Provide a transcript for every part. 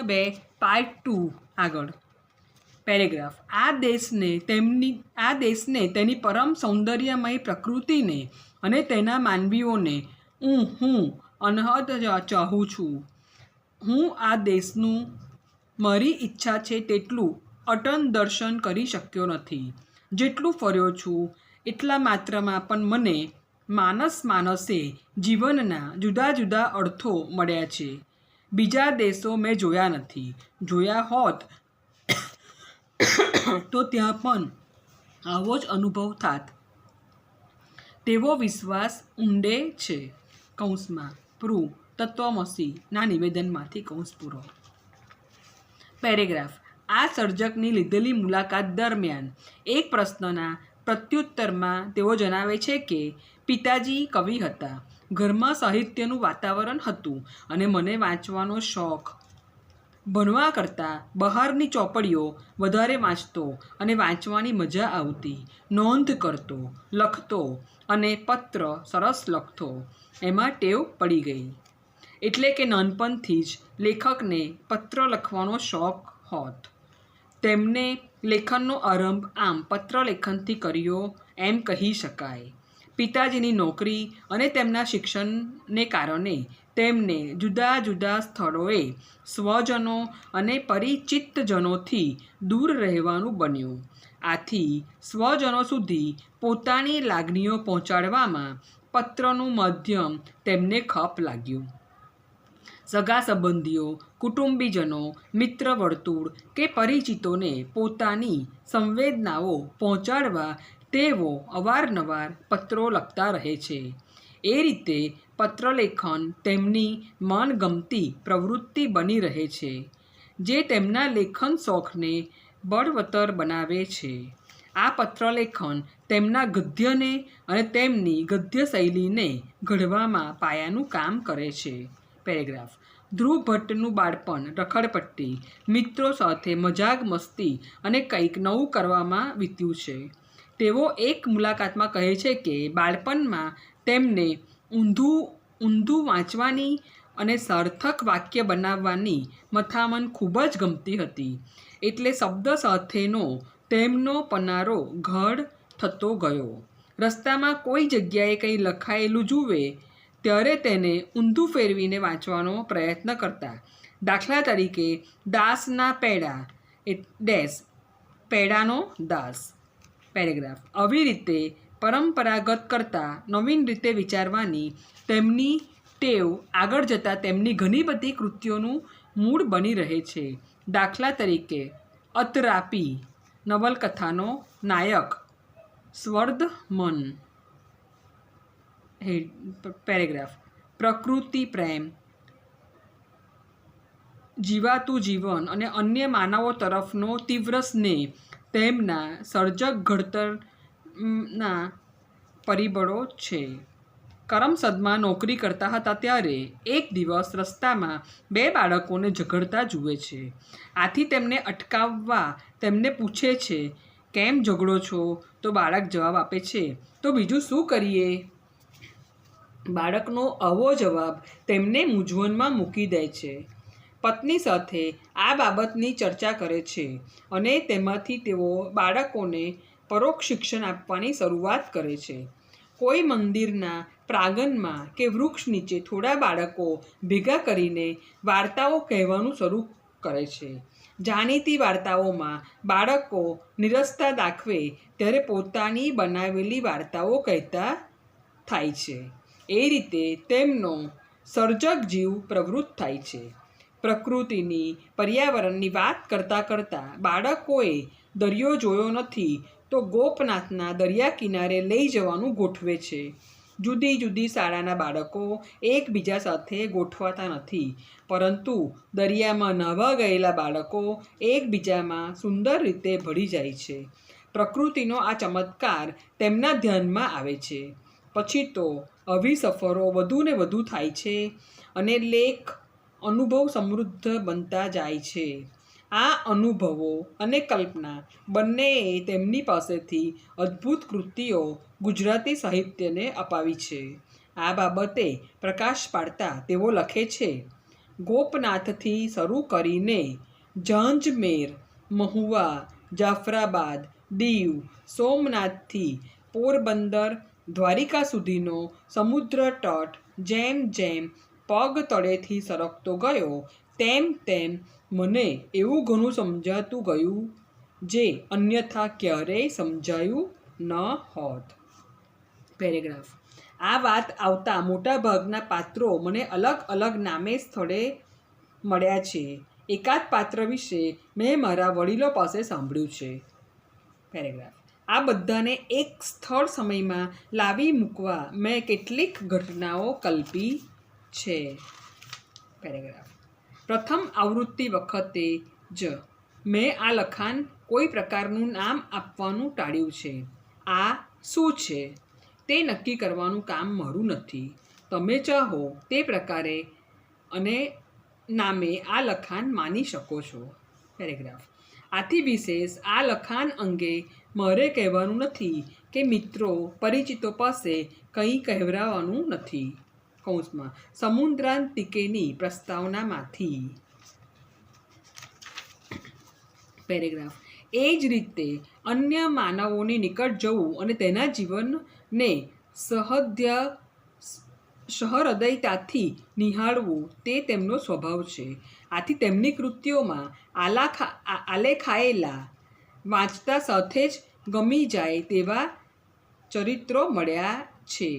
બે પાર્ટ 2 આગળ પેરેગ્રાફ આ દેશને તેની પરમ સૌંદર્યમય પ્રકૃતિને અને તેના માનવીઓને હું અનહદ ચાહું છું. હું આ દેશનું મારી ઈચ્છા છે તેટલું અટન દર્શન કરી શક્યો નથી. જેટલું ફર્યો છું એટલા માત્રમાં પણ મને માનસે જીવનના જુદા જુદા અર્થો મળ્યા છે. બીજા દેશો મેં જોયા નથી. જોયા હોત તો ત્યાં પણ આવો જ અનુભવ થાત તેવો વિશ્વાસ ઊંડે છે. કૌંસમાં પ્રૂ તત્વમસીના નિવેદનમાંથી કૌંસ પૂરો. પેરેગ્રાફ આ સર્જકની લીધેલી મુલાકાત દરમિયાન એક પ્રશ્નના પ્રત્યુત્તરમાં તેઓ જણાવે છે કે પિતાજી કવિ હતા. ઘરમાં સાહિત્યનું વાતાવરણ હતું અને મને વાંચવાનો શોખ. ભણવા કરતાં બહારની ચોપડીઓ વધારે વાંચતો અને વાંચવાની મજા આવતી. નોંધ કરતો, લખતો અને પત્ર સરસ લખતો. એમાં ટેવ પડી ગઈ. એટલે કે નાનપણથી જ લેખકને પત્ર લખવાનો શોખ હોત. તેમને લેખનનો આરંભ આમ પત્રલેખનથી કર્યો એમ કહી શકાય. પિતાજીની નોકરી અને તેમના શિક્ષણને કારણે તેમને જુદા જુદા સ્થળોએ સ્વજનો અને પરિચિતજનોથી દૂર રહેવાનું બન્યું. આથી સ્વજનો સુધી પોતાની લાગણીઓ પહોંચાડવામાં પત્રનું માધ્યમ તેમને ખપ લાગ્યું. સગા સંબંધીઓ, કુટુંબીજનો, મિત્ર વર્તુળ કે પરિચિતોને પોતાની સંવેદનાઓ પહોંચાડવા તેઓ અવારનવાર પત્રો લખતા રહે છે. એ રીતે પત્રલેખન તેમની મનગમતી પ્રવૃત્તિ બની રહે છે, જે તેમના લેખન શોખને બળવત્તર બનાવે છે. આ પત્રલેખન તેમના ગદ્યને અને તેમની ગદ્ય શૈલીને ઘડવામાં પાયાનું કામ કરે છે. પેરેગ્રાફ ધ્રુવ ભટ્ટનું બાળપણ રખડપટ્ટી, મિત્રો સાથે મજાક મસ્તી અને કંઈક નવું કરવામાં વીત્યું છે. તેઓ એક મુલાકાતમાં કહે છે કે બાળપણમાં તેમને ઊંધું વાંચવાની અને સાર્થક વાક્ય બનાવવાની મથામણ ખૂબ જ ગમતી હતી. એટલે શબ્દ સાથેનો તેમનો પનારો ગાઢ થતો ગયો. રસ્તામાં કોઈ જગ્યાએ કંઈ લખાયેલું જુએ ત્યારે તેને ઊંધું ફેરવીને વાંચવાનો પ્રયત્ન કરતા. દાખલા તરીકે દાસના પેડા પેડાનો દાસ. પેરેગ્રાફ આવી રીતે પરંપરાગત કરતાં નવીન રીતે વિચારવાની તેમની ટેવ આગળ જતાં તેમની ઘણી બધી કૃતિઓનું મૂળ બની રહે છે. દાખલા તરીકે અત્રાપી નવલકથાનો નાયક સ્વર્ધમન. પેરેગ્રાફ પ્રકૃતિ પ્રેમ, જીવાતું જીવન અને અન્ય માનવો તરફનો તીવ્ર સ્નેહ તેમના સર્જક ઘડતરના પરિબળો છે. કરમસદમાં નોકરી કરતા હતા ત્યારે એક દિવસ રસ્તામાં બે બાળકોને ઝઘડતા જુએ છે. આથી તેમને અટકાવવા તેમને પૂછે છે, કેમ ઝઘડો છો? તો બાળક જવાબ આપે છે, તો બીજું શું કરીએ? બાળકનો આવો જવાબ તેમને મૂંઝવણમાં મૂકી દે છે. પત્ની સાથે આ બાબતની ચર્ચા કરે છે અને તેમાંથી તેઓ બાળકોને પરોક્ષ શિક્ષણ આપવાની શરૂઆત કરે છે. કોઈ મંદિરના પ્રાંગણમાં કે વૃક્ષ નીચે થોડા બાળકો ભેગા કરીને વાર્તાઓ કહેવાનું શરૂ કરે છે. જાણીતી વાર્તાઓમાં બાળકો નીરસતા દાખવે ત્યારે પોતાની બનાવેલી વાર્તાઓ કહેતા થાય છે. એ રીતે તેમનો સર્જક જીવ પ્રવૃત્ત થાય છે. પ્રકૃતિની, પર્યાવરણની વાત કરતાં બાળકોએ દરિયો જોયો નથી તો ગોપનાથના દરિયા કિનારે લઈ જવાનું ગોઠવે છે. જુદી જુદી શાળાના બાળકો એકબીજા સાથે ગોઠવાતા નથી, પરંતુ દરિયામાં નાહવા ગયેલા બાળકો એકબીજામાં સુંદર રીતે ભળી જાય છે. પ્રકૃતિનો આ ચમત્કાર તેમના ધ્યાનમાં આવે છે. પછી તો આવી સફરો વધુ ને વધુ થાય છે અને લેખ અનુભવ સમૃદ્ધ બનતા જાય છે. આ અનુભવો અને કલ્પના બંનેએ તેમની પાસેથી અદ્ભુત કૃતિઓ ગુજરાતી સાહિત્યને અપાવી છે. આ બાબતે પ્રકાશ પાડતા તેઓ લખે છે, ગોપનાથથી શરૂ કરીને ઝાંઝમેર, મહુવા, જાફરાબાદ, દીવ, સોમનાથથી પોરબંદર, દ્વારિકા સુધીનો સમુદ્ર તટ જેમ જેમ પગ તળેથી સરકતો ગયો તેમ તેમ મને એવું ઘણું સમજાતું ગયું જે અન્યથા ક્યારેય સમજાયું ન હોત. પેરેગ્રાફ. આ વાત આવતા મોટાભાગના પાત્રો મને અલગ અલગ નામે સ્થળે મળ્યા છે. એકાદ પાત્ર વિશે મેં મારા વડીલો પાસે સાંભળ્યું છે. પેરેગ્રાફ. આ બધાને એક સ્થળ સમયમાં લાવી મૂકવા મેં કેટલીક ઘટનાઓ કલ્પી છે. પેરેગ્રાફ. પ્રથમ આવૃત્તિ વખતે જ મેં આ લખાણ કોઈ પ્રકારનું નામ આપવાનું ટાળ્યું છે. આ શું છે તે નક્કી કરવાનું કામ મારું નથી. તમે ચાહો તે પ્રકારે અને નામે આ લખાણ માની શકો છો. પેરેગ્રાફ. આથી વિશેષ આ લખાણ અંગે મારે કહેવાનું નથી કે મિત્રો પરિચિતો પાસે કંઈ કહેવરાવાનું નથી. કૌંસમાં સમુદ્રાંતિકેની પ્રસ્તાવનામાંથી. પેરેગ્રાફ. એ જ રીતે અન્ય માનવોની નિકટ જવું અને તેના જીવનને સહૃદયતાથી નિહાળવું તે તેમનો સ્વભાવ છે. આથી તેમની કૃતિઓમાં આલેખાયેલા વાંચતા સાથે જ ગમી જાય તેવા ચરિત્રો મળ્યા છે.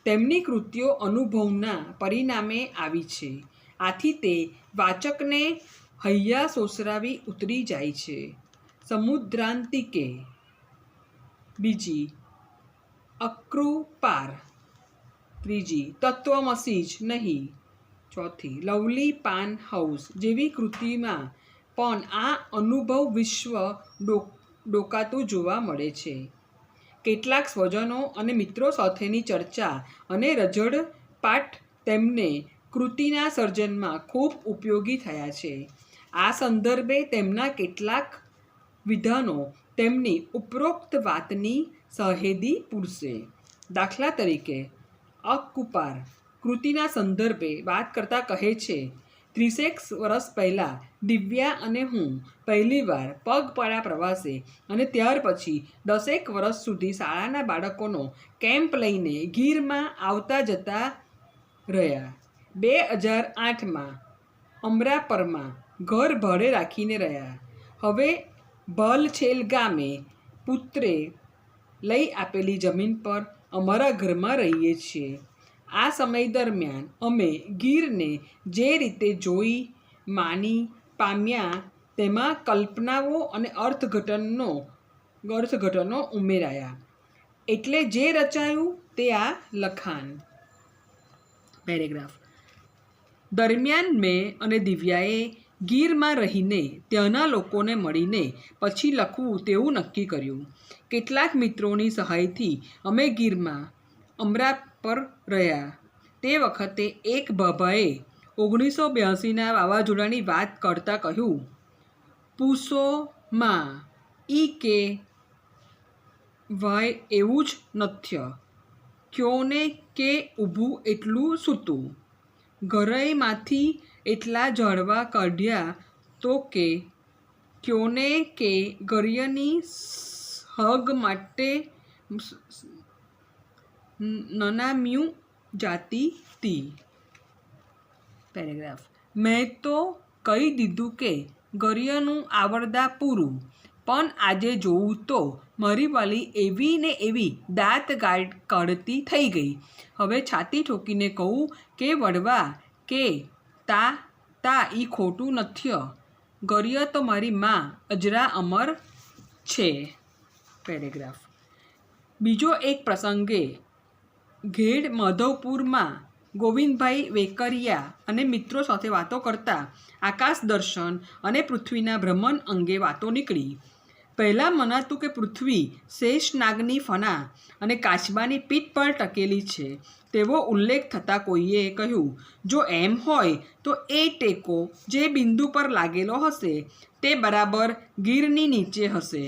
તેમની કૃતિઓ અનુભવના પરિણામે આવી છે. આથી તે વાચકને હૈયા સોસરાવી ઉતરી જાય છે. સમુદ્રાંતિકે. બીજી અક્રૂપાર. ત્રીજી તત્વમસી જ નહીં. ચોથી લવલી પાન હાઉસ જેવી કૃતિમાં પણ આ અનુભવ વિશ્વ ડોકાતું જોવા મળે છે. કેટલાક સ્વજનો અને મિત્રો સાથેની ચર્ચા અને રજળપાટ તેમને કૃતિના સર્જનમાં ખૂબ ઉપયોગી થયા છે. આ સંદર્ભે તેમના કેટલાક વિધાનો તેમની ઉપરોક્ત વાતની સહેદી પૂરશે. દાખલા તરીકે અક્રૂપાર કૃતિના સંદર્ભે વાત કરતાં કહે છે, 30 વર્ષ પહેલાં દિવ્યા અને હું પહેલીવાર પગપાળા પ્રવાસે અને ત્યાર પછી 10 વર્ષ સુધી શાળાના બાળકોનો કેમ્પ લઈને ગીરમાં આવતા જતા રહ્યા. 2008માં અમરાપરમાં ઘર ભાડે રાખીને રહ્યા. હવે ભલછેલ ગામે પુત્રે લઈ આપેલી જમીન પર અમારા ઘરમાં રહીએ છીએ. આ સમય દરમિયાન અમે ગીરને જે રીતે જોઈ માની પામ્યા તેમાં કલ્પનાઓ અને અર્થઘટનો ઉમેરાયા. એટલે જે રચાયું તે આ લખાણ. પેરેગ્રાફ. દરમિયાન મેં અને દિવ્યાએ ગીરમાં રહીને ત્યાંના લોકોને મળીને પછી લખવું તેવું નક્કી કર્યું. કેટલાક મિત્રોની સહાયથી અમે ગીરમાં અમરાપર રહ્યા. તે વખતે એક બાબાએ 1982ના વાવાઝોડાની વાત કરતાં કહ્યું, પૂછોમાં ઈ કે વાય એવું જ નથ્ય ક્યોને કે ઊભું એટલું સૂતું ઘરઈમાંથી એટલા ઝાડવા કાઢ્યા તો કે ક્યોને કે ગરિયની હગ માટે નનામ્યું જાતી તી. પેરેગ્રાફ. મેં તો કહી દીધું કે ગરિયનું આવરદા પૂરું, પણ આજે જોઉં તો મારી વાલી એવી ને એવી દાંત કાઢતી થઈ ગઈ. હવે છાતી ઠોકીને કહું કે વડવા કે તા ઈ ખોટું નથ્ય. ગરિય તો મારી માં અજરા અમર છે. પેરેગ્રાફ. બીજો એક પ્રસંગે ઘેડ માધવપુરમાં ગોવિંદભાઈ વેકરિયા અને મિત્રો સાથે વાતો કરતા આકાશ દર્શન અને પૃથ્વીના ભ્રમણ અંગે વાતો નીકળી. પહેલાં મનાતું કે પૃથ્વી શેષનાગની ફણા અને કાચબાની પીઠ પર ટકેલી છે તેવો ઉલ્લેખ થતાં કોઈએ કહ્યું, જો એમ હોય તો એ ટેકો જે બિંદુ પર લાગેલો હશે તે બરાબર ગીરની નીચે હશે.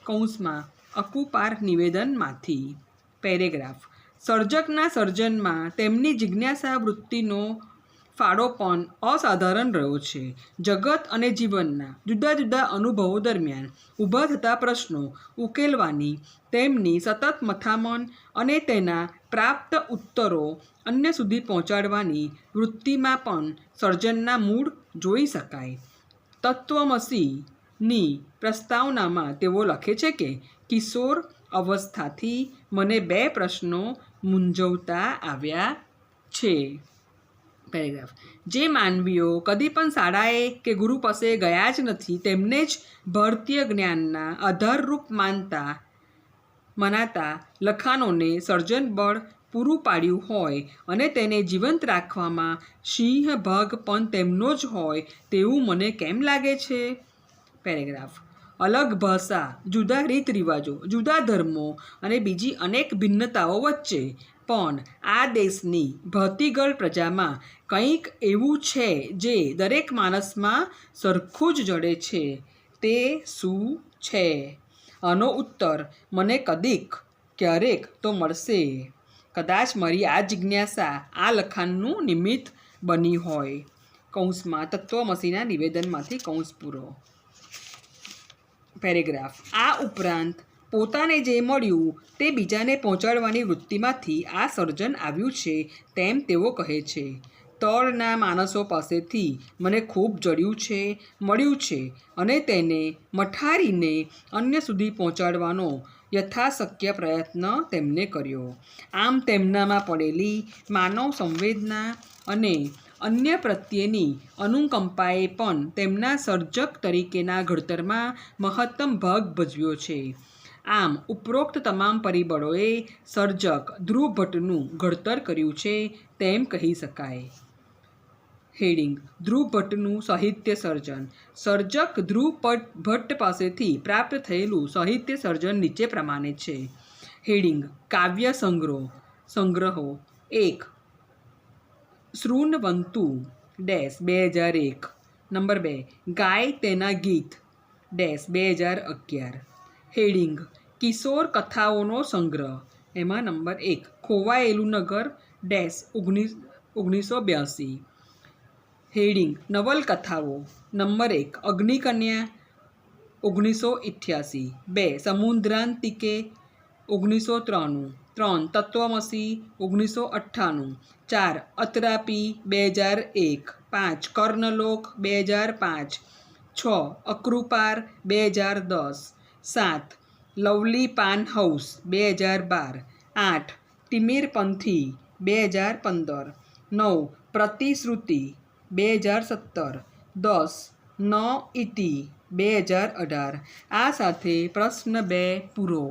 કૌંસમાં અકુપાર નિવેદનમાંથી. પેરેગ્રાફ. સર્જકના સર્જનમાં તેમની જિજ્ઞાસા વૃત્તિનો ફાળો પણ અસાધારણ રહ્યો છે. જગત અને જીવનના જુદા જુદા અનુભવો દરમિયાન ઊભા થતા પ્રશ્નો ઉકેલવાની તેમની સતત મથામણ અને તેના પ્રાપ્ત ઉત્તરો અન્ય સુધી પહોંચાડવાની વૃત્તિમાં પણ સર્જનના મૂળ જોઈ શકાય. તત્વમસીની પ્રસ્તાવનામાં તેઓ લખે છે કે કિશોર અવસ્થાથી મને 2 પ્રશ્નો મૂંઝવતા આવ્યા છે. પેરેગ્રાફ. જે માનવીઓ કદી પણ શાળાએ કે ગુરુ પાસે ગયા જ નથી તેમને જ ભારતીય જ્ઞાનના આધારરૂપ મનાતા લખાણોને સર્જનબળ પૂરું પાડ્યું હોય અને તેને જીવંત રાખવામાં સિંહભાગ પણ તેમનો જ હોય તેવું મને કેમ લાગે છે? પેરેગ્રાફ. અલગ ભાષા, જુદા રીત રિવાજો, જુદા ધર્મો અને બીજી અનેક ભિન્નતાઓ વચ્ચે પણ આ દેશની ભાતીગળ પ્રજામાં કંઈક એવું છે જે દરેક માણસમાં સરખું જ જડે છે. તે શું છે? આનો ઉત્તર મને ક્યારેક તો મળશે. કદાચ મારી આ જિજ્ઞાસા આ લખાણનું નિમિત્ત બની હોય. કૌંસમાં તત્વમસીના નિવેદનમાંથી કૌંસ પૂરો. પેરેગ્રાફ. આ ઉપરાંત પોતાને જે મળ્યું તે બીજાને પહોંચાડવાની વૃત્તિમાંથી આ સર્જન આવ્યું છે તેમ તેઓ કહે છે. તળના માણસો પાસેથી મને ખૂબ મળ્યું છે અને તેને મઠારીને અન્ય સુધી પહોંચાડવાનો યથાશક્ય પ્રયત્ન તેમને કર્યો. આમ તેમનામાં પડેલી માનવ સંવેદના અને અન્ય પ્રત્યેની અનુકંપાએ પણ તેમના સર્જક તરીકેના ઘડતરમાં મહત્તમ ભાગ ભજવ્યો છે. આમ ઉપરોક્ત તમામ પરિબળોએ સર્જક ધ્રુવ ભટ્ટનું ઘડતર કર્યું છે તેમ કહી શકાય. હેડિંગ. ધ્રુવ ભટ્ટનું સાહિત્ય સર્જન. સર્જક ધ્રુવ ભટ્ટ પાસેથી પ્રાપ્ત થયેલું સાહિત્ય સર્જન નીચે પ્રમાણે છે. હેડિંગ. કાવ્ય સંગ્રહો. 1. શૃણવંતુ 2001. નંબર 2. ગાય તેના ગીત 2011. હેડિંગ. કિશોર કથાઓનો સંગ્રહ. એમાં નંબર 1 ખોવાયેલું નગર 1982. હેડિંગ. નવલકથાઓ. નંબર 1 અગ્નિકન્યા 1988. 2 સમુદ્રાંતિકે 1993. 3 તત્વમસી 1998. 4 અત્રાપી 2001. 5 કર્ણલોક 2005. 6 અકૃપાર 2010. 7 લવલી પાન હાઉસ 2012. 8 તિમિરપંથી 2015. 9 પ્રતિશ્રુતિ 2017. 10 ન ઇતિ 2018. આ સાથે પ્રશ્ન 2 પૂરો.